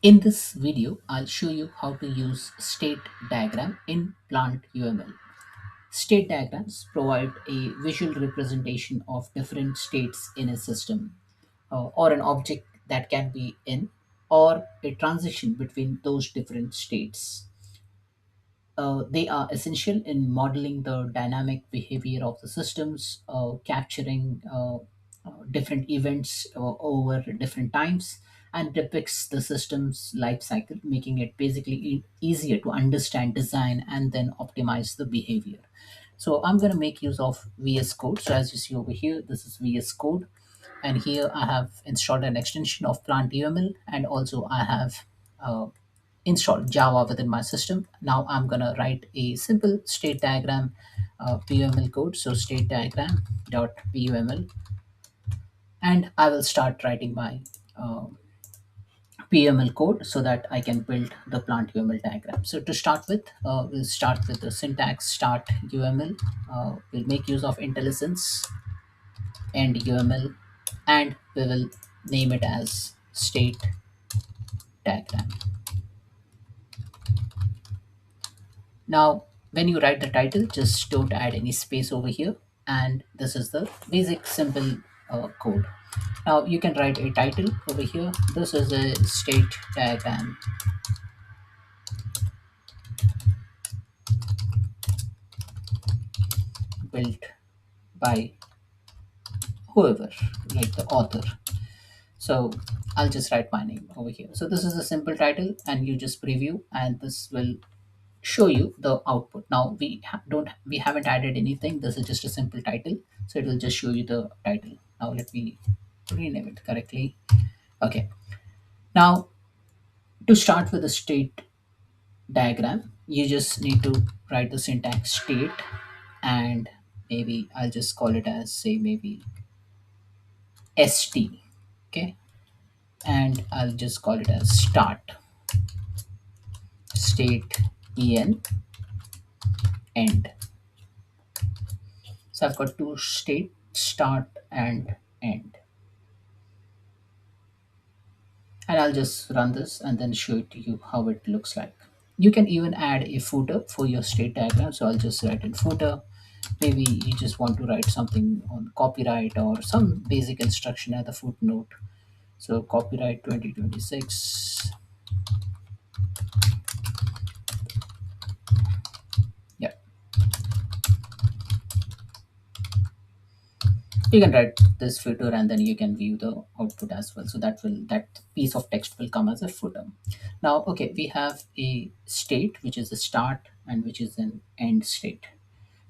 In this video, I'll show you how to use state diagram in Plant UML. State diagrams provide a visual representation of different states in a system or an object that can be in or a transition between those different states. They are essential in modeling the dynamic behavior of the systems, capturing different events over different times, and depicts the system's life cycle, making it basically easier to understand, design, and then optimize the behavior. So I'm going to make use of VS Code. So as you see over here, this is VS Code, and here I have installed an extension of Plant UML, and also I have uh, installed Java within my system. Now I'm gonna write a simple state diagram PUML code. So state diagram dot PUML, and I will start writing my uh, PML code so that I can build the plant UML diagram. So to start with, we'll start with the syntax start UML. We'll make use of IntelliSense and UML, and we will name it as state diagram. Now, when you write the title, just don't add any space over here. And this is the basic simple code. Now you can write a title over here. This is a state diagram built by whoever, like the author. So I'll just write my name over here. So this is a simple title, and you just preview, and this will show you the output. Now we haven't added anything. This is just a simple title, so it will just show you the title. Now let me rename it correctly. Okay. Now to start with the state diagram, you just need to write the syntax state, and maybe I'll just call it as, say, maybe st. Okay, and I'll just call it as start state end. So I've got two state, start and end. And I'll just run this and then show it to you how it looks like. You can even add a footer for your state diagram. So I'll just write in footer. Maybe you just want to write something on copyright or some basic instruction at the footnote. So copyright 2026. Yeah, you can write this footer and then you can view the output as well. So that piece of text will come as a footer. Now, okay, we have a state which is a start and which is an end state.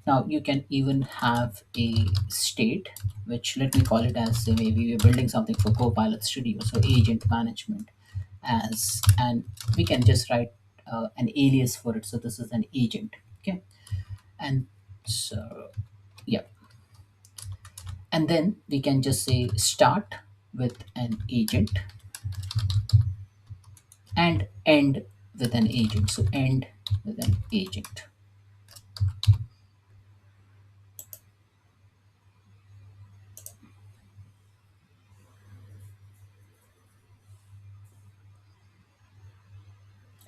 Now you can even have a state, which let me call it as, say, maybe we're building something for Copilot Studio, so agent management as, and we can just write an alias for it. So this is an agent, okay, and so yeah, and then we can just say start with an agent and end with an agent. So end with an agent.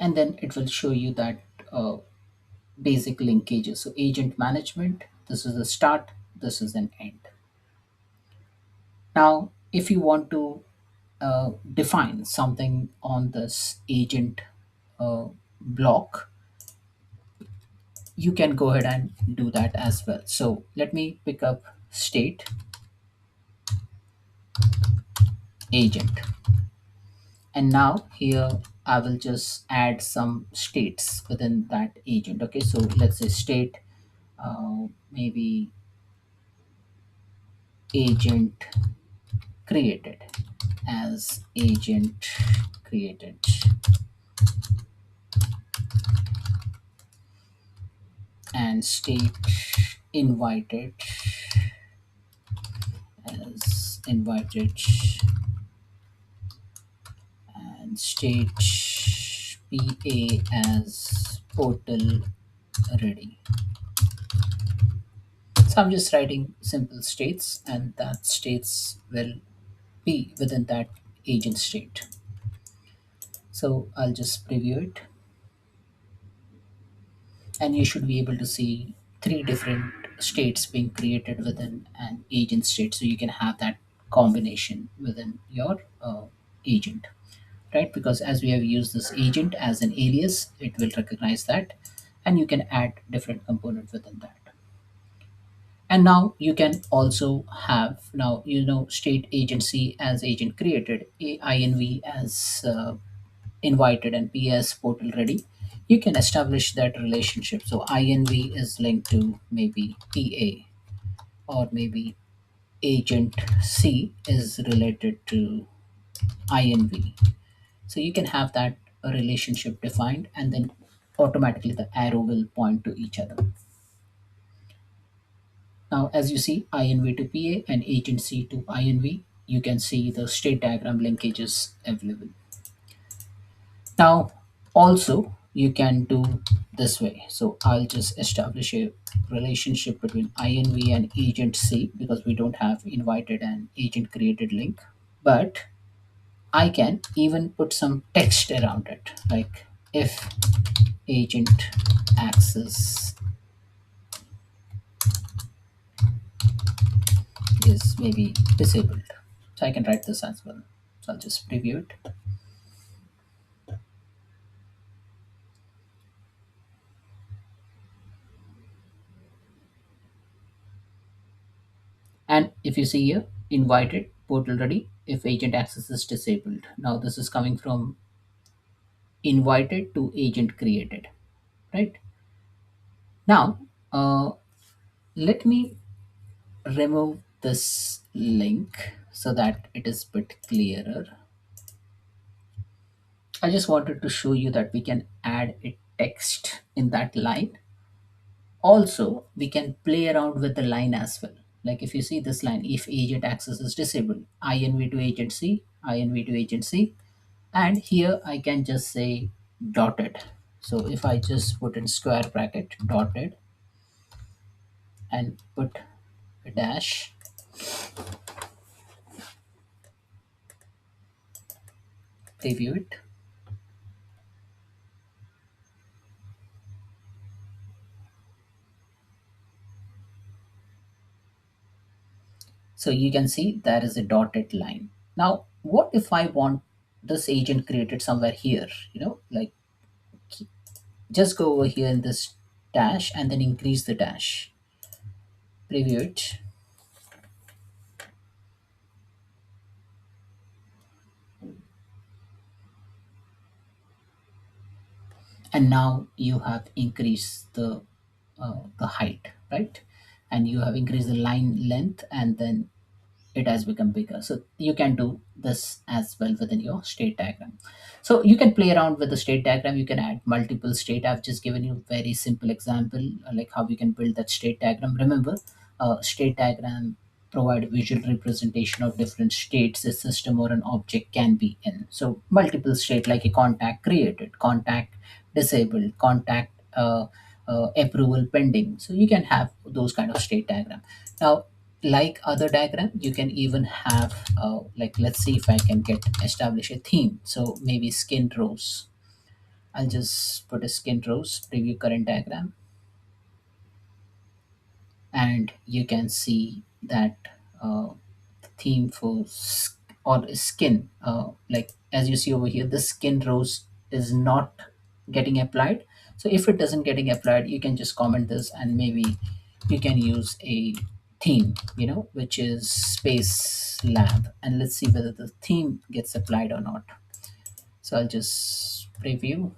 And then it will show you that basic linkages. So agent management, this is the start, this is an end. Now, if you want to define something on this agent block, you can go ahead and do that as well. So let me pick up state agent. And now here I will just add some states within that agent. Okay, so let's say state, maybe agent created as agent created, and state invited as invited, and state PA as portal ready. So I'm just writing simple states, and that states will be within that agent state. So I'll just preview it, and you should be able to see three different states being created within an agent state. So you can have that combination within your agent, right? Because as we have used this agent as an alias, it will recognize that, and you can add different component within that. And now you can also have, now state agency as agent created, inv as invited, and ps portal ready. You can establish that relationship. So inv is linked to maybe pa, or maybe agent c is related to inv. So you can have that relationship defined, and then automatically the arrow will point to each other. Now, as you see, INV to PA and agent C to INV, you can see the state diagram linkages available. Now, also, you can do this way. So I'll just establish a relationship between INV and agent C, because we don't have invited and agent created link. But I can even put some text around it, like if agent access is maybe disabled. So I can write this as well. So I'll just preview it. And if you see here, invited, portal ready, if agent access is disabled. Now this is coming from invited to agent created, right? Now, let me remove this link so that it is a bit clearer. I just wanted to show you that we can add a text in that line. Also, we can play around with the line as well. Like if you see this line, if agent access is disabled, inv to agent c, inv to agent c, and here I can just say dotted. So if I just put in square bracket dotted and put a dash, preview it. So you can see there is a dotted line. Now, what if I want this agent created somewhere here? Like just go over here in this dash and then increase the dash. Preview it. And now you have increased the height, right? And you have increased the line length, and then it has become bigger. So you can do this as well within your state diagram. So you can play around with the state diagram. You can add multiple state. I've just given you a very simple example, like how we can build that state diagram. Remember, state diagram provide visual representation of different states a system or an object can be in. So multiple state, like a contact created, contact disabled, contact approval pending. So you can have those kind of state diagram. Now, like other diagram, you can even have like, let's see if I can get establish a theme. So maybe skin rows. I'll just put a skin rows, preview current diagram, and you can see that theme for or skin, like as you see over here, the skin rows is not getting applied. So if it doesn't getting applied, you can just comment this, and maybe you can use a theme, which is space lab, and let's see whether the theme gets applied or not. So I'll just preview,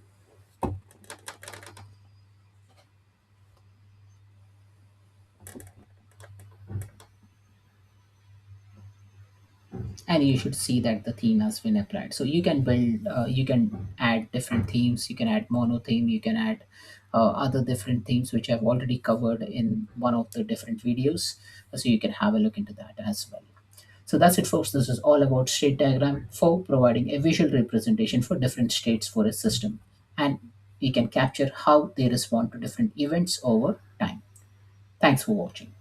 and you should see that the theme has been applied. So you can build, you can add different themes. You can add mono theme, you can add other different themes, which I've already covered in one of the different videos. So you can have a look into that as well. So that's it, folks. This is all about state diagram for providing a visual representation for different states for a system, and we can capture how they respond to different events over time. Thanks for watching.